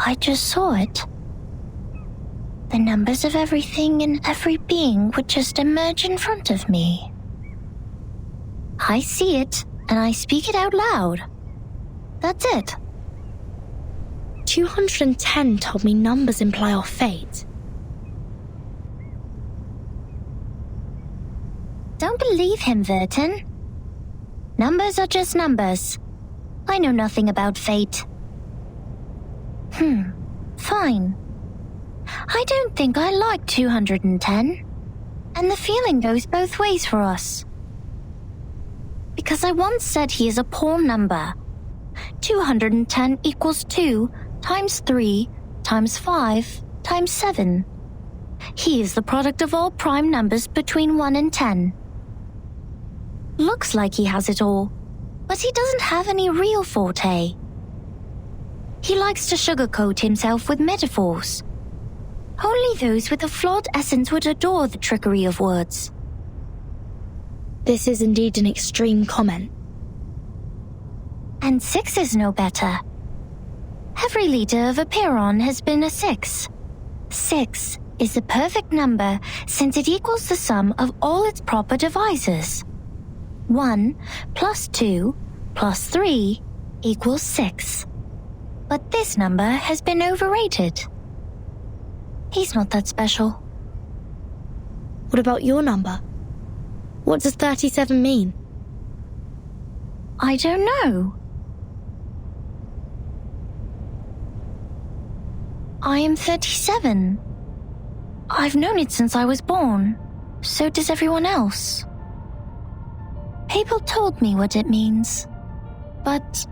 I just saw it. The numbers of everything and every being would just emerge in front of me. I see it, and I speak it out loud. That's it. 210 told me numbers imply our fate. Don't believe him, Vertin. Numbers are just numbers. I know nothing about fate. Fine. I don't think I like 210. And the feeling goes both ways for us. Because I once said he is a poor number. 210 equals 2 times 3 times 5 times 7. He is the product of all prime numbers between 1 and 10. Looks like he has it all, but he doesn't have any real forte. He likes to sugarcoat himself with metaphors. Only those with a flawed essence would adore the trickery of words. This is indeed an extreme comment. And 6 is no better. Every leader of a Pyrrhon has been a 6. 6 is the perfect number since it equals the sum of all its proper divisors. 1 plus 2 plus 3 equals 6. But this number has been overrated. He's not that special. What about your number? What does 37 mean? I don't know. I am 37. I've known it since I was born. So does everyone else. People told me what it means, but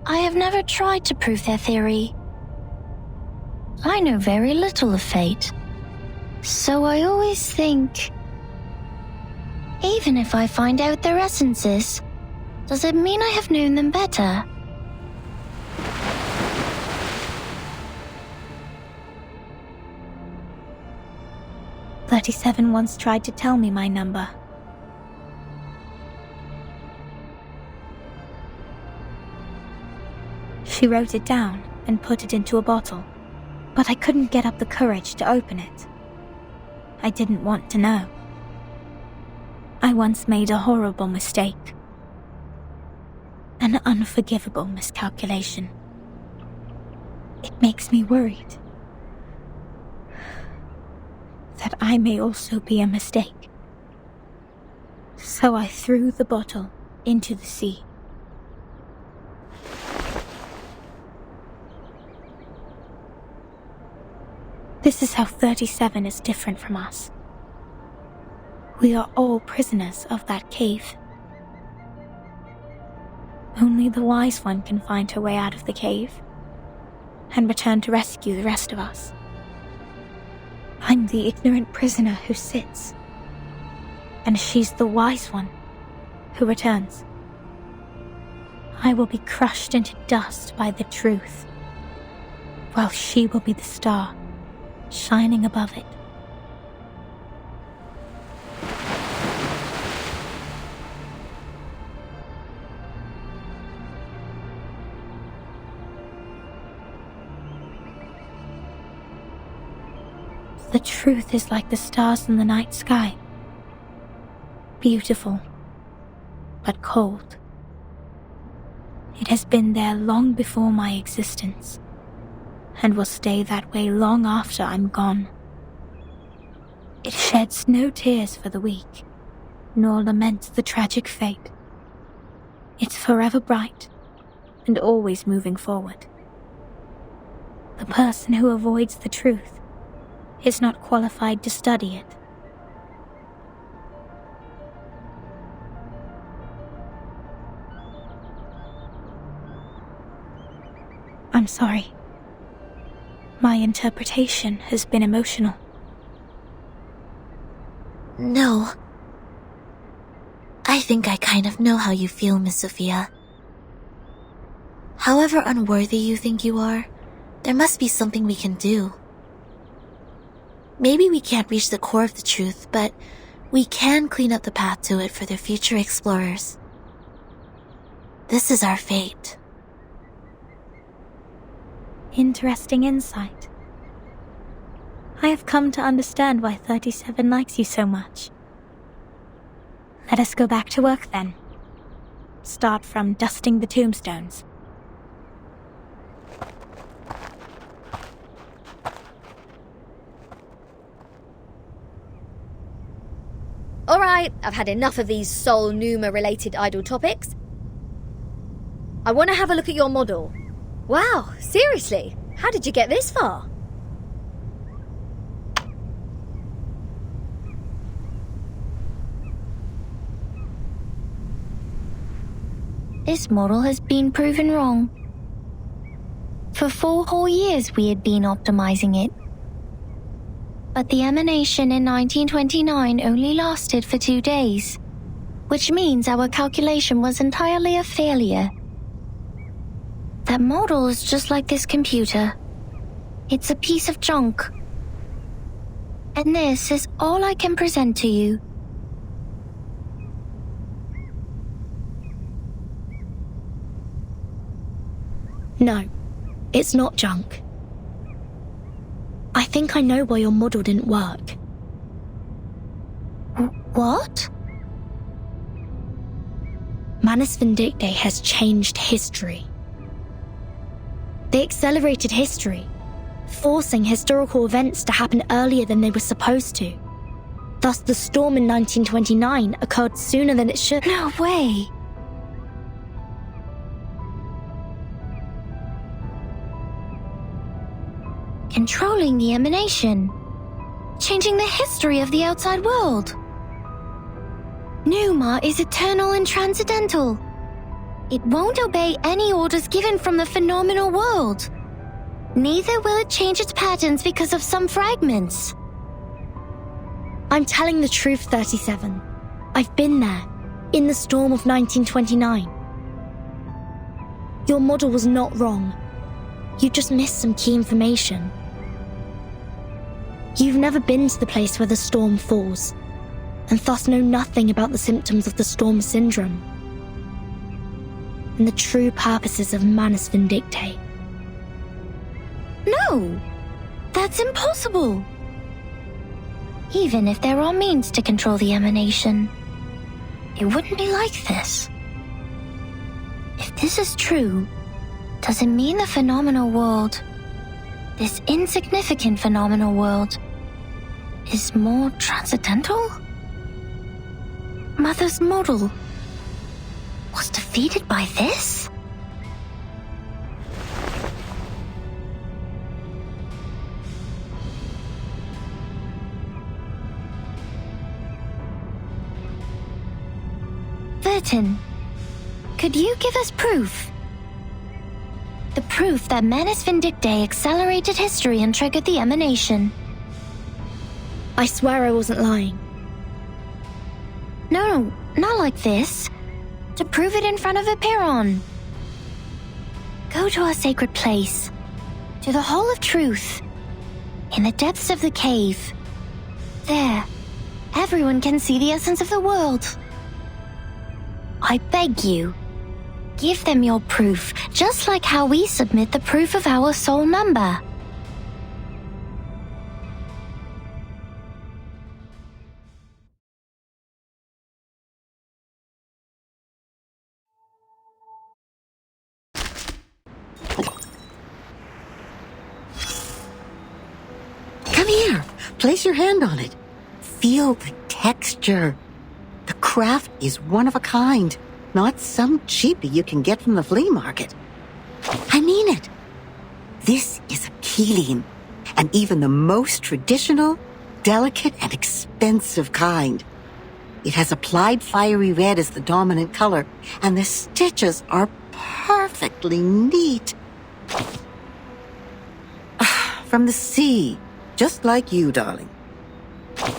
I have never tried to prove their theory. I know very little of fate, so I always think, even if I find out their essences, does it mean I have known them better? "37 once tried to tell me my number. She wrote it down and put it into a bottle, but I couldn't get up the courage to open it. I didn't want to know. I once made a horrible mistake. An unforgivable miscalculation. It makes me worried that I may also be a mistake. So I threw the bottle into the sea. This is how 37 is different from us. We are all prisoners of that cave. Only the wise one can find her way out of the cave and return to rescue the rest of us. I'm the ignorant prisoner who sits, and she's the wise one who returns. I will be crushed into dust by the truth, while she will be the star shining above it. The truth is like the stars in the night sky. Beautiful, but cold. It has been there long before my existence, and will stay that way long after I'm gone. It sheds no tears for the weak, nor laments the tragic fate. It's forever bright, and always moving forward. The person who avoids the truth is not qualified to study it. I'm sorry. My interpretation has been emotional. No. I think I kind of know how you feel, Miss Sophia. However unworthy you think you are, there must be something we can do. Maybe we can't reach the core of the truth, but we can clean up the path to it for the future explorers. This is our fate. Interesting insight. I have come to understand why 37 likes you so much. Let us go back to work then. Start from dusting the tombstones. Alright, I've had enough of these Sol Numa-related idle topics. I want to have a look at your model. Wow, seriously? How did you get this far? This model has been proven wrong. For 4 whole years we had been optimizing it. But the emanation in 1929 only lasted for 2 days, which means our calculation was entirely a failure. That model is just like this computer. It's a piece of junk. And this is all I can present to you. No, it's not junk. I think I know why your model didn't work. What? Manus Vindictae has changed history. They accelerated history, forcing historical events to happen earlier than they were supposed to. Thus, the storm in 1929 occurred sooner than it should. No way. Controlling the emanation. Changing the history of the outside world. Numa is eternal and transcendental. It won't obey any orders given from the phenomenal world. Neither will it change its patterns because of some fragments. I'm telling the truth, 37. I've been there, in the storm of 1929. Your model was not wrong. You just missed some key information. You've never been to the place where the storm falls, and thus know nothing about the symptoms of the storm syndrome and the true purposes of Manus Vindictae. No! That's impossible! Even if there are means to control the emanation, it wouldn't be like this. If this is true, does it mean the phenomenal world, this insignificant phenomenal world, is more transcendental? Mother's model was defeated by this? Vertin, could you give us proof? The proof that Manus Vindictae accelerated history and triggered the emanation. I swear I wasn't lying. No, not like this. To prove it in front of Apiron. Go to our sacred place, to the Hall of Truth, in the depths of the cave. There, everyone can see the essence of the world. I beg you, give them your proof, just like how we submit the proof of our soul number. Come here. Place your hand on it. Feel the texture. The craft is one of a kind, not some cheapie you can get from the flea market. I mean it. This is a Keelim, and even the most traditional, delicate, and expensive kind. It has applied fiery red as the dominant color, and the stitches are perfectly neat. From the sea, just like you, darling.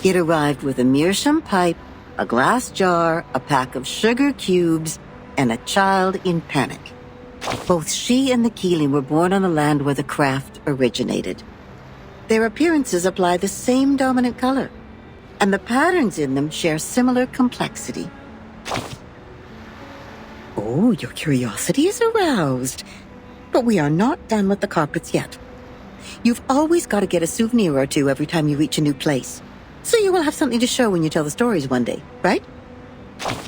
It arrived with a meerschaum pipe, a glass jar, a pack of sugar cubes, and a child in panic. Both she and the Keeling were born on the land where the craft originated. Their appearances apply the same dominant color, and the patterns in them share similar complexity. Oh, your curiosity is aroused. But we are not done with the carpets yet. You've always got to get a souvenir or two every time you reach a new place. So you will have something to show when you tell the stories one day, right?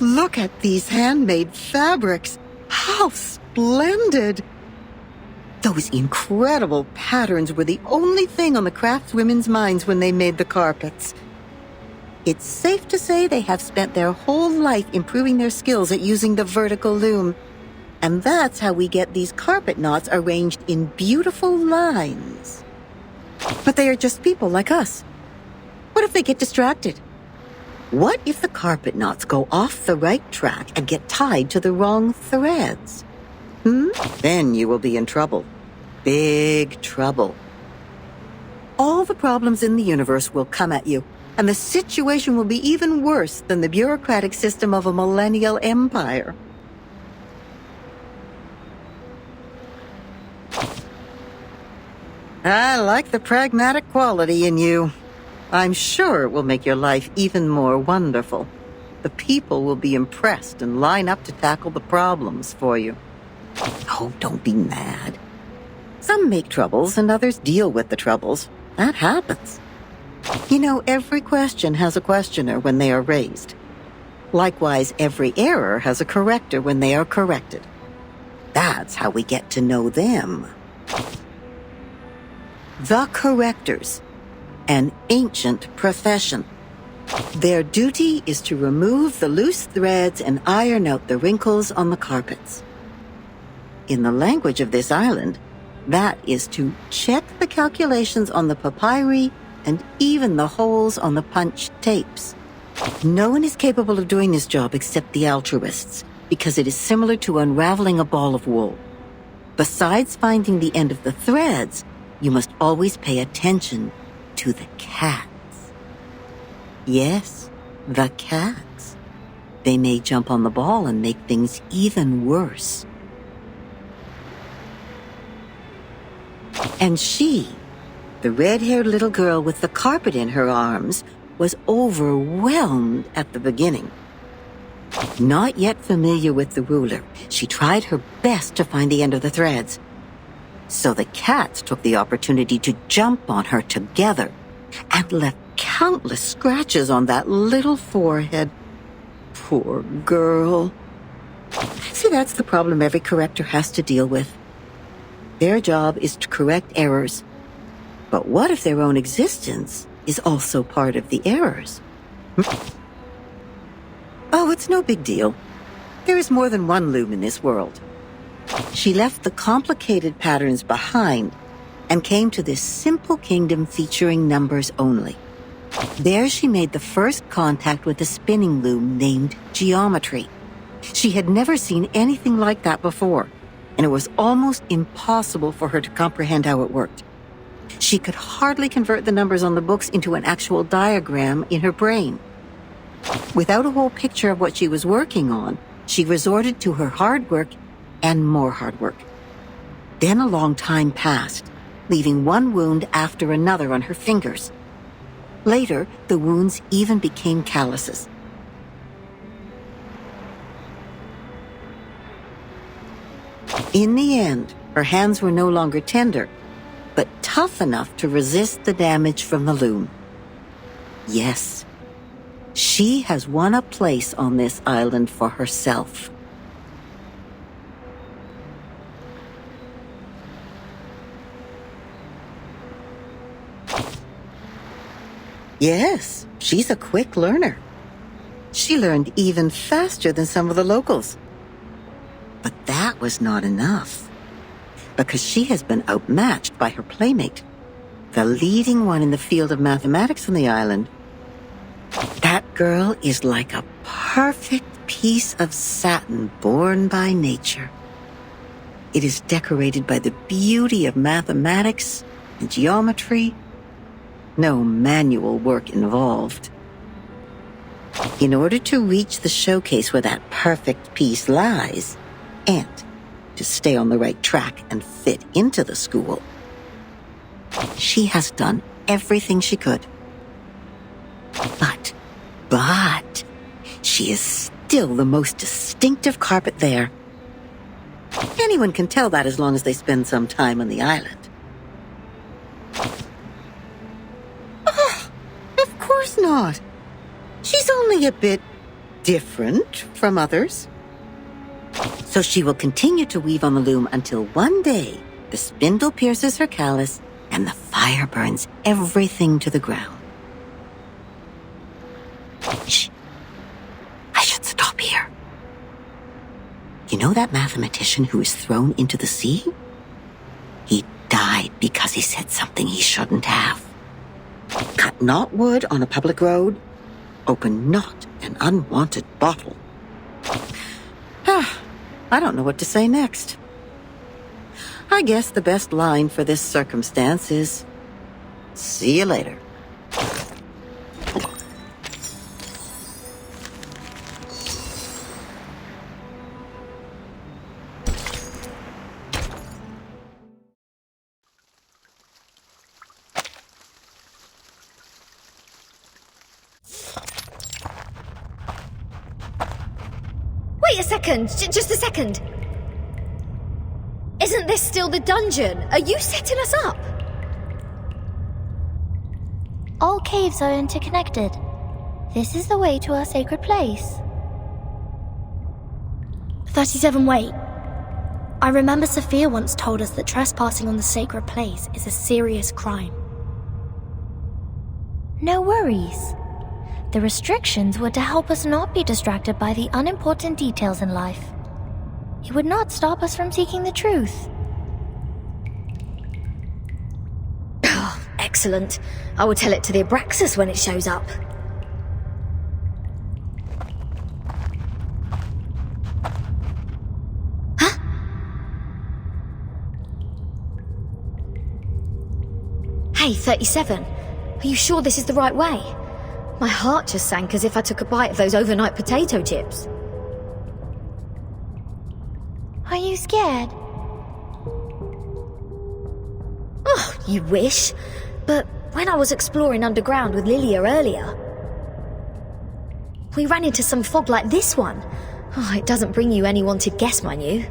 Look at these handmade fabrics. How splendid! Those incredible patterns were the only thing on the craftswomen's minds when they made the carpets. It's safe to say they have spent their whole life improving their skills at using the vertical loom. And that's how we get these carpet knots arranged in beautiful lines. But they are just people like us. What if they get distracted? What if the carpet knots go off the right track and get tied to the wrong threads? Then you will be in trouble. Big trouble. All the problems in the universe will come at you, and the situation will be even worse than the bureaucratic system of a millennial empire. I like the pragmatic quality in you. I'm sure it will make your life even more wonderful. The people will be impressed and line up to tackle the problems for you. Oh, don't be mad. Some make troubles and others deal with the troubles. That happens. You know, every question has a questioner when they are raised. Likewise, every error has a corrector when they are corrected. That's how we get to know them. The correctors, an ancient profession. Their duty is to remove the loose threads and iron out the wrinkles on the carpets. In the language of this island, that is to check the calculations on the papyri and even the holes on the punched tapes. No one is capable of doing this job except the altruists, because it is similar to unraveling a ball of wool. Besides finding the end of the threads, you must always pay attention to the cats. Yes, the cats. They may jump on the ball and make things even worse. And she, the red-haired little girl with the carpet in her arms, was overwhelmed at the beginning. Not yet familiar with the ruler, she tried her best to find the end of the threads. So the cats took the opportunity to jump on her together and left countless scratches on that little forehead. Poor girl. See, that's the problem every corrector has to deal with. Their job is to correct errors. But what if their own existence is also part of the errors? Oh, it's no big deal. There is more than one loom in this world. She left the complicated patterns behind and came to this simple kingdom featuring numbers only. There she made the first contact with a spinning loom named Geometry. She had never seen anything like that before, and it was almost impossible for her to comprehend how it worked. She could hardly convert the numbers on the books into an actual diagram in her brain. Without a whole picture of what she was working on, she resorted to her hard work and more hard work. Then a long time passed, leaving one wound after another on her fingers. Later, the wounds even became calluses. In the end, her hands were no longer tender, but tough enough to resist the damage from the loom. Yes, she has won a place on this island for herself. Yes, she's a quick learner. She learned even faster than some of the locals. But that was not enough, because she has been outmatched by her playmate, the leading one in the field of mathematics on the island. That girl is like a perfect piece of satin born by nature. It is decorated by the beauty of mathematics and geometry. No manual work involved. In order to reach the showcase where that perfect piece lies, and to stay on the right track and fit into the school, she has done everything she could. But she is still the most distinctive carpet there. Anyone can tell that as long as they spend some time on the island. Oh, of course not. She's only a bit different from others. So she will continue to weave on the loom until one day the spindle pierces her callus and the fire burns everything to the ground. Shh. I should stop here. You know that mathematician who was thrown into the sea? He died because he said something he shouldn't have. Cut not wood on a public road. Open not an unwanted bottle. I don't know what to say next. I guess the best line for this circumstance is, see you later. Wait a second, just a second. Isn't this still the dungeon? Are you setting us up? All caves are interconnected. This is the way to our sacred place. 37, wait. I remember Sophia once told us that trespassing on the sacred place is a serious crime. No worries. The restrictions were to help us not be distracted by the unimportant details in life. It would not stop us from seeking the truth. Oh, excellent. I will tell it to the Abraxas when it shows up. Huh? Hey, 37. Are you sure this is the right way? My heart just sank as if I took a bite of those overnight potato chips. Are you scared? Oh, you wish. But when I was exploring underground with Lilia earlier, we ran into some fog like this one. Oh, it doesn't bring you any wanted guests, mind you.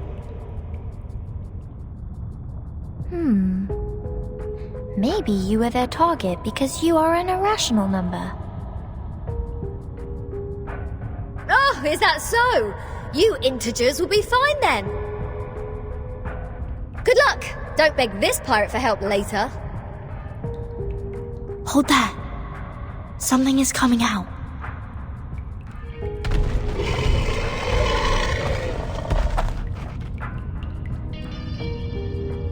Maybe you were their target because you are an irrational number. Oh, is that so? You integers will be fine then. Good luck. Don't beg this pirate for help later. Hold there. Something is coming out.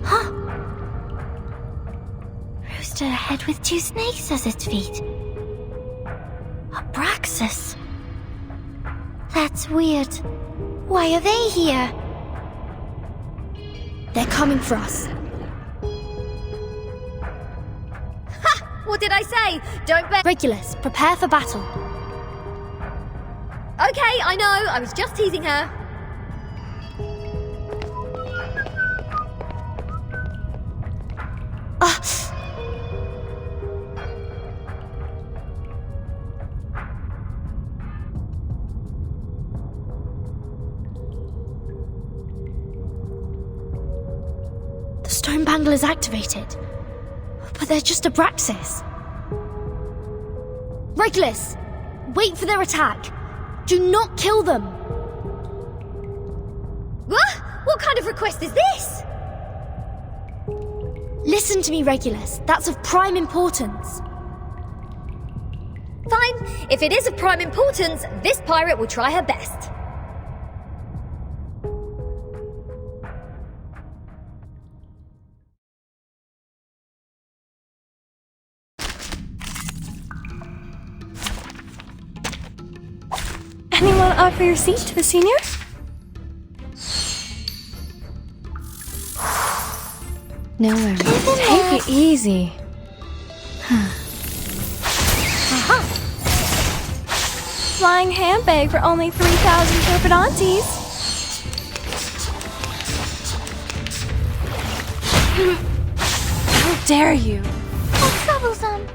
Huh? Roosted ahead with two snakes as its feet. Abraxas. That's weird. Why are they here? They're coming for us. Ha! What did I say? Don't beg. Regulus, prepare for battle. Okay, I know. I was just teasing her. The stone bangle is activated. But they're just Abraxas. Regulus, wait for their attack. Do not kill them. What kind of request is this? Listen to me, Regulus. That's of prime importance. Fine. If it is of prime importance, this pirate will try her best. Anyone offer your seat to the senior? No worries. Take it easy. Aha! Flying handbag for only 3,000 turpidantes. How dare you? How troublesome.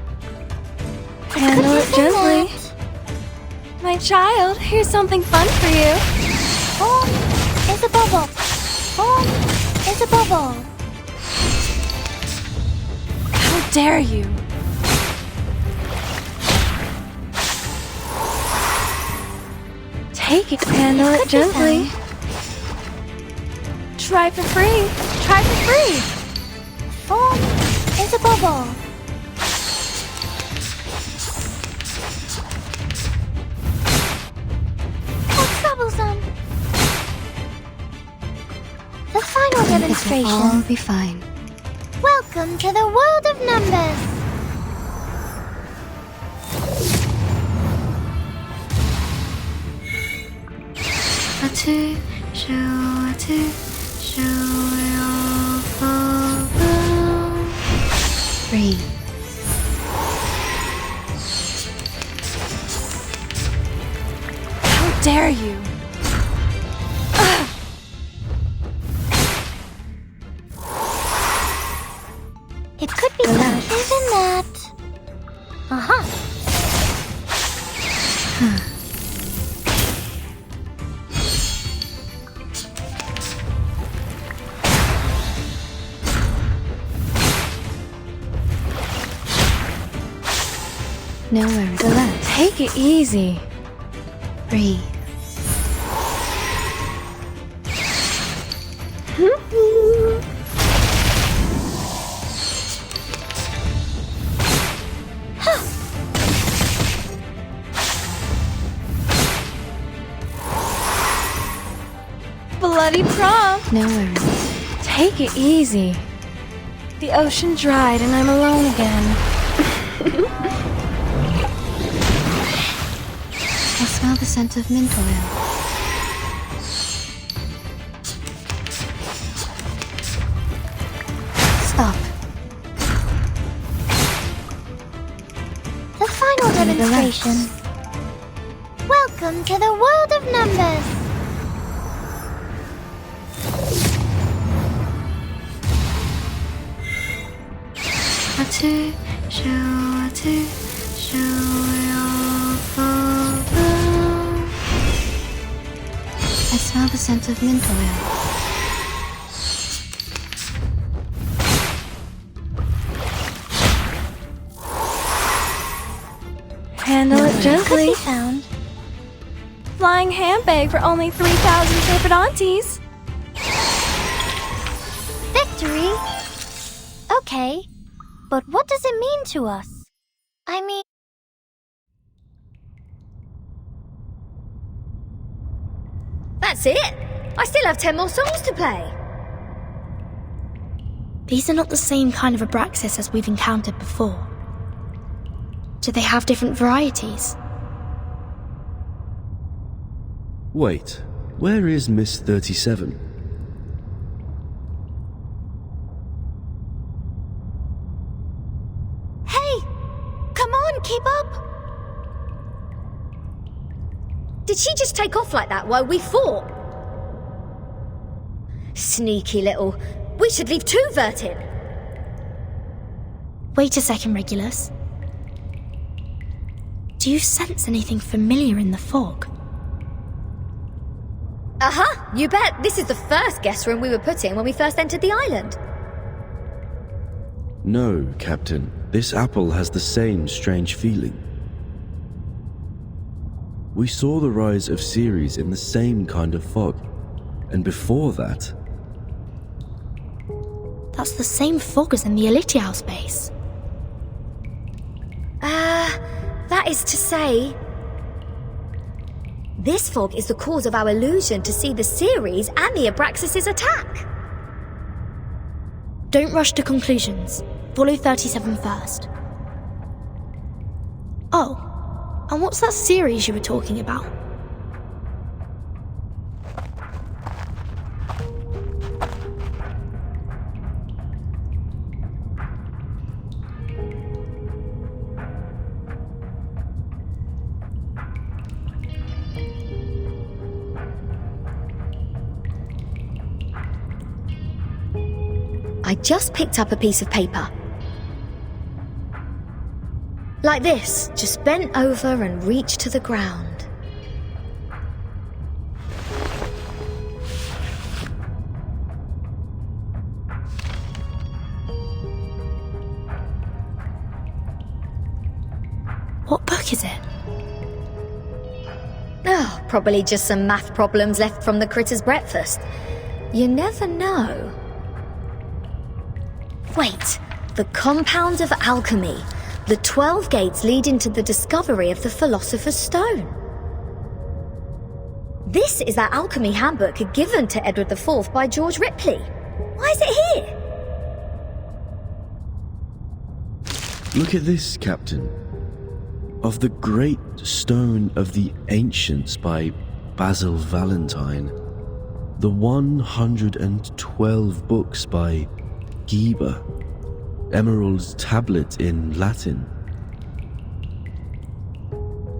Handle it gently. My child, here's something fun for you. Oh, it's a bubble. Form is a bubble. How dare you? Take it, handle it gently. Try for free. Try for free. Form is a bubble. How troublesome. The final demonstration. All be fine. Welcome to the world of numbers. Breathe. How dare you? It could be better than that. Uh-huh. No worries. Relax. Take it easy. Breathe. Bloody prom! No worries. Take it easy. The ocean dried and I'm alone again. I smell the scent of mint oil. Stop. The final demonstration. Welcome to the world of numbers. I smell the scent of mint oil. Handle it Could gently. be found. Flying handbag for only 3,000 Serpentantes. Victory? Okay, but what does it mean to us? I mean... That's it! I still have 10 more songs to play. These are not the same kind of Abraxas as we've encountered before. Do they have different varieties? Wait, where is Miss 37? Hey! Come on, keep up! Did she just take off like that while we fought? Sneaky little... We should leave two Vert in. Wait a second, Regulus. Do you sense anything familiar in the fog? Uh-huh, you bet. This is the first guest room we were put in when we first entered the island. No, Captain. This apple has the same strange feeling. We saw the rise of Ceres in the same kind of fog. And before that... That's the same fog as in the Elitiao base. That is to say... This fog is the cause of our illusion to see the Ceres and the Abraxas' attack. Don't rush to conclusions. Follow 37 first. Oh, and what's that series you were talking about? I just picked up a piece of paper. Like this, just bent over and reached to the ground. What book is it? Oh, probably just some math problems left from the critter's breakfast. You never know. Wait, the Compound of Alchemy. The 12 gates leading to the discovery of the Philosopher's Stone. This is that alchemy handbook given to Edward IV by George Ripley. Why is it here? Look at this, Captain. Of the Great Stone of the Ancients by Basil Valentine. The 112 books by Geber. Emerald's Tablet in Latin.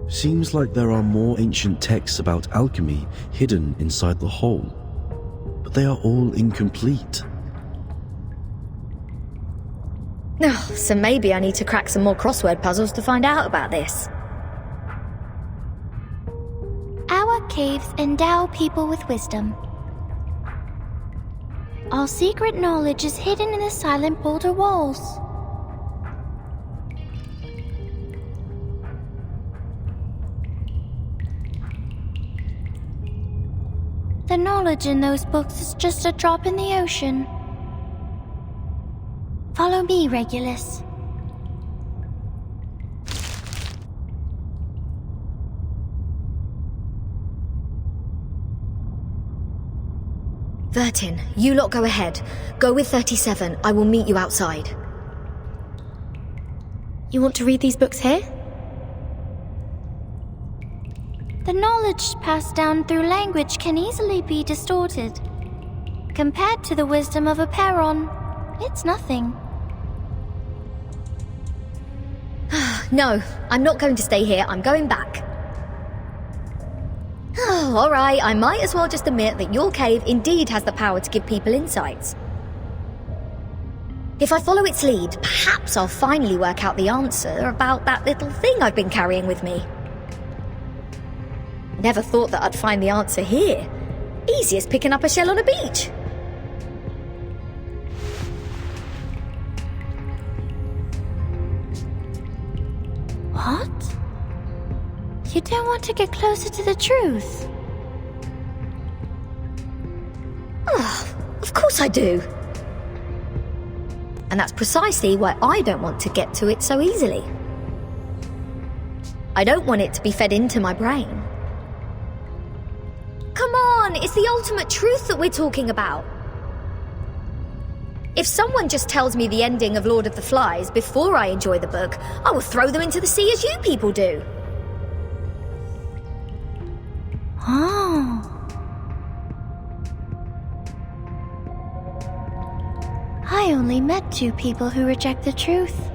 Seems like there are more ancient texts about alchemy hidden inside the whole, but they are all incomplete. Oh, so maybe I need to crack some more crossword puzzles to find out about this. Our caves endow people with wisdom. Our secret knowledge is hidden in the silent boulder walls. The knowledge in those books is just a drop in the ocean. Follow me, Regulus. Vertin, you lot go ahead. Go with 37. I will meet you outside. You want to read these books here? The knowledge passed down through language can easily be distorted. Compared to the wisdom of a Perron, it's nothing. No, I'm not going to stay here. I'm going back. Oh, alright, I might as well just admit that your cave indeed has the power to give people insights. If I follow its lead, perhaps I'll finally work out the answer about that little thing I've been carrying with me. Never thought that I'd find the answer here. Easy as picking up a shell on a beach. What? You don't want to get closer to the truth? Oh, of course I do. And that's precisely why I don't want to get to it so easily. I don't want it to be fed into my brain. Come on, it's the ultimate truth that we're talking about. If someone just tells me the ending of Lord of the Flies before I enjoy the book, I will throw them into the sea as you people do. Oh. I only met 2 people who reject the truth.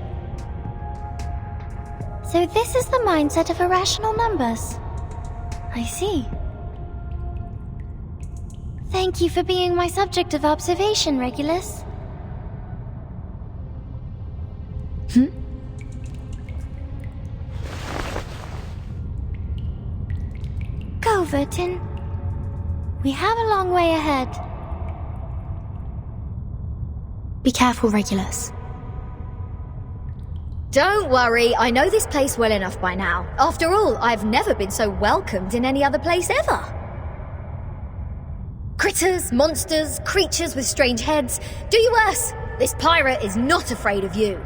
So this is the mindset of irrational numbers. I see. Thank you for being my subject of observation, Regulus. Go, Vertin. We have a long way ahead. Be careful, Regulus. Don't worry, I know this place well enough by now. After all, I've never been so welcomed in any other place ever. Critters, monsters, creatures with strange heads. Do you worse. This pirate is not afraid of you.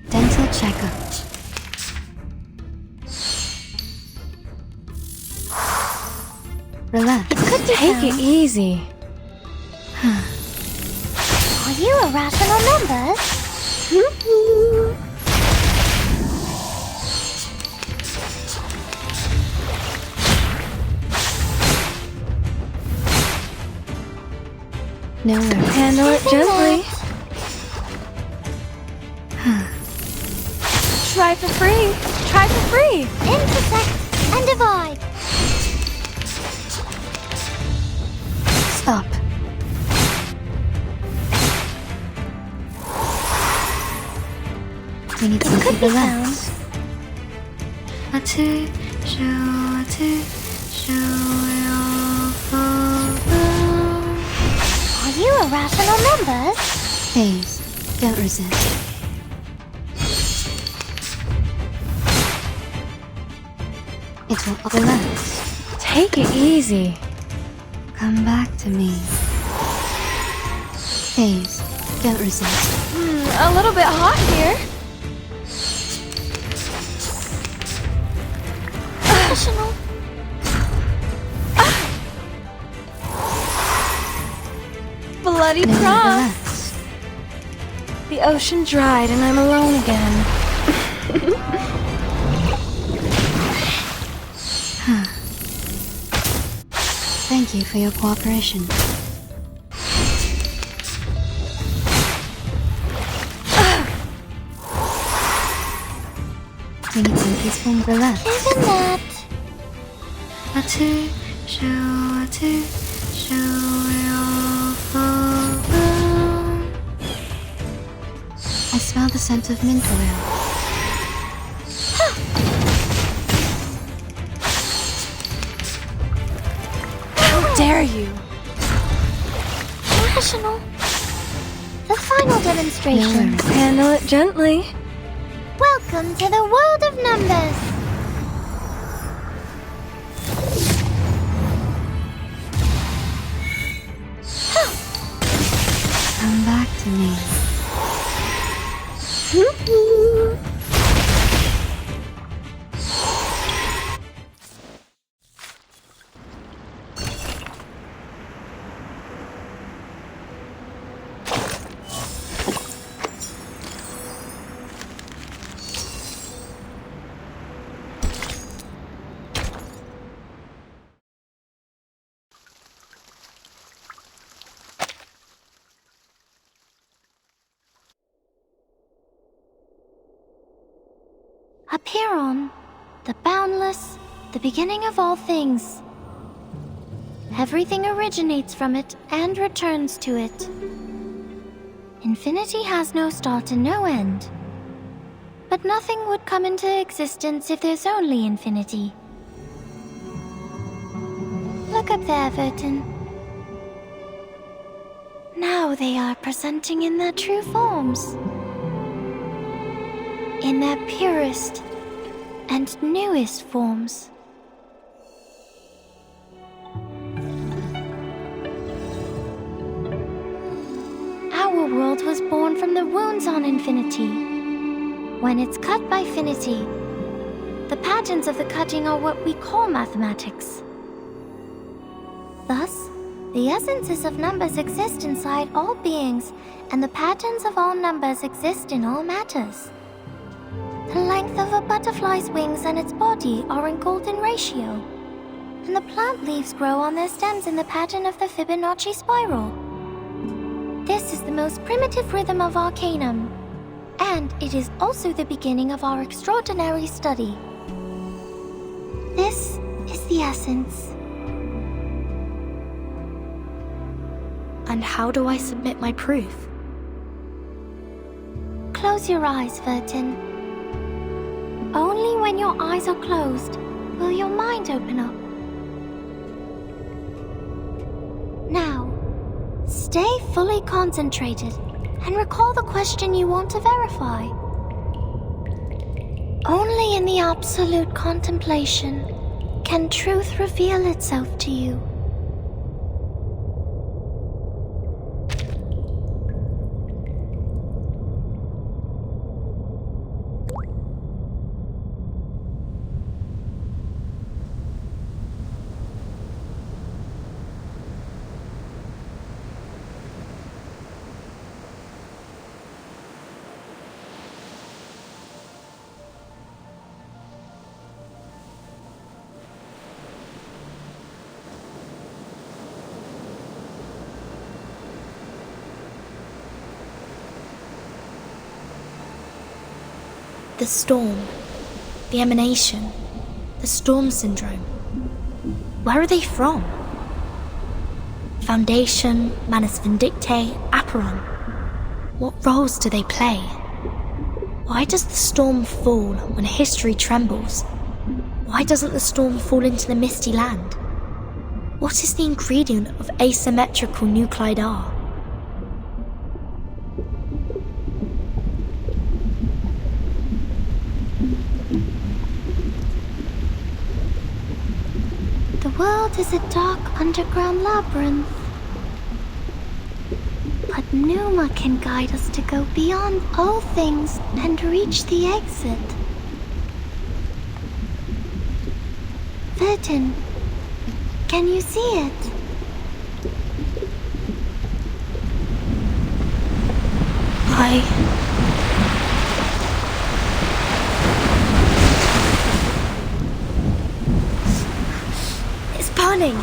Dental checkup. Relax. Take it easy. Are you irrational numbers? No worries. Handle it gently. Try for free. Try for free. Intersect and divide. Up. We need some Could be relax. found. Are you irrational numbers? Phase. Don't resist. It will relax. Take it easy. Come back to me. Phase. Don't resist. A little bit hot here. Irrational. Bloody Now cross. relax. The ocean dried and I'm alone again. Thank you for your cooperation. We need some peaceful relax. Isn't that? I smell the scent of mint oil. How dare you? Irrational. The final demonstration. No worries. Handle it gently. Welcome to the world of numbers. Come back to me. Apiron, the boundless, the beginning of all things. Everything originates from it and returns to it. Infinity has no start and no end. But nothing would come into existence if there's only infinity. Look up there, Vertin. Now they are presenting in their true forms. In their purest and newest forms. Our world was born from the wounds on infinity. When it's cut by finity, the patterns of the cutting are what we call mathematics. Thus, the essences of numbers exist inside all beings, and the patterns of all numbers exist in all matters. The length of a butterfly's wings and its body are in golden ratio, and the plant leaves grow on their stems in the pattern of the Fibonacci spiral. This is the most primitive rhythm of Arcanum, and it is also the beginning of our extraordinary study. This is the essence. And how do I submit my proof? Close your eyes, Vertin. Only when your eyes are closed will your mind open up. Now, stay fully concentrated and recall the question you want to verify. Only in the absolute contemplation can truth reveal itself to you. The storm, the emanation, the storm syndrome. Where are they from? Foundation, Manus Vindictae, Aperon. What roles do they play? Why does the storm fall when history trembles? Why doesn't the storm fall into the misty land? What is the ingredient of asymmetrical nuclide R? The world is a dark underground labyrinth. But Numa can guide us to go beyond all things and reach the exit. Verdun, can you see it? It's burning!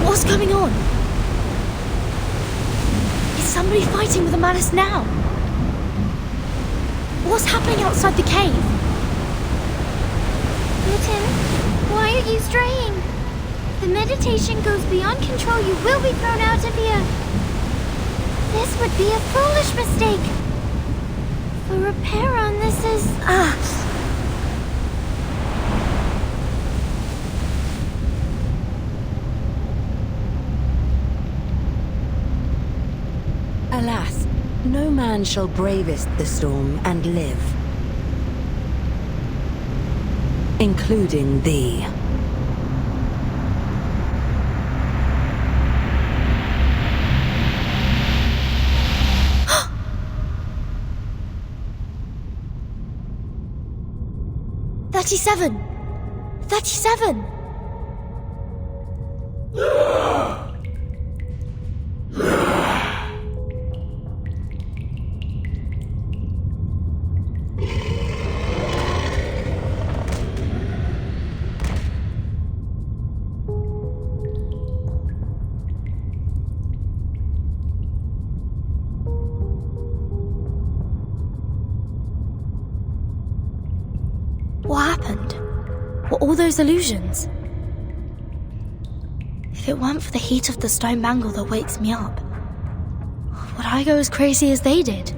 What's going on? Is somebody fighting with the Manus now? What's happening outside the cave? Verdun, why are you straying? The meditation goes beyond control. You will be thrown out of here. This would be a foolish mistake. For Aperon, this is... Alas, no man shall bravest the storm and live. Including thee. "37! 37! What happened? Were all those illusions? If it weren't for the heat of the stone bangle that wakes me up, would I go as crazy as they did?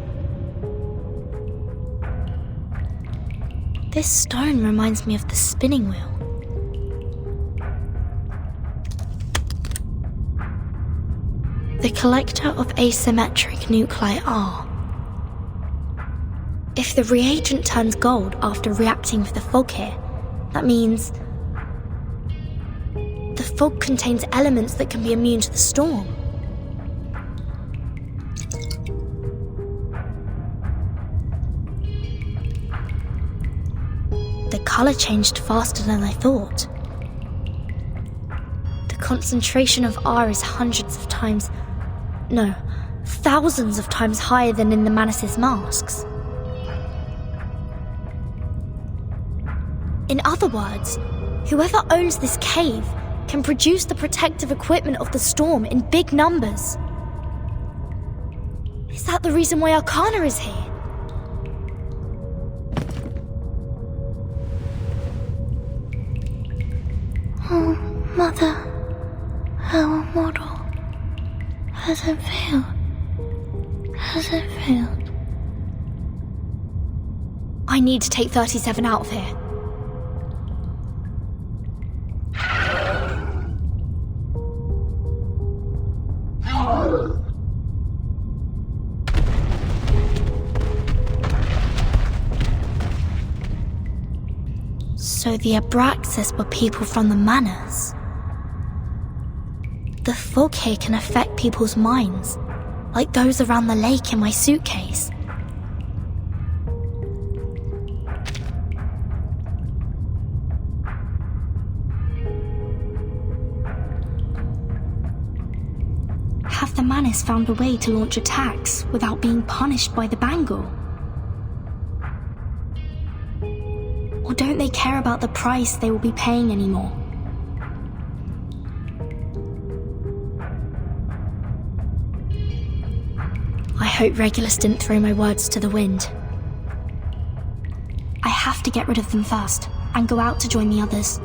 This stone reminds me of the spinning wheel. The collector of asymmetric nuclei R. If the reagent turns gold after reacting with the fog here, that means the fog contains elements that can be immune to the storm. The color changed faster than I thought. The concentration of R is hundreds of times, no, thousands of times higher than in the Manus' masks. In other words, whoever owns this cave can produce the protective equipment of the storm in big numbers. Is that the reason why Arcana is here? Oh, Mother, our model. Has it failed? Has it failed? I need to take 37 out of here. So the Abraxas were people from the Manus. The fog here can affect people's minds, like those around the lake in my suitcase. Have the Manus found a way to launch attacks without being punished by the bangle? Or don't they care about the price they will be paying anymore? hope Regulus didn't throw my words to the wind. I have to get rid of them first, and go out to join the others.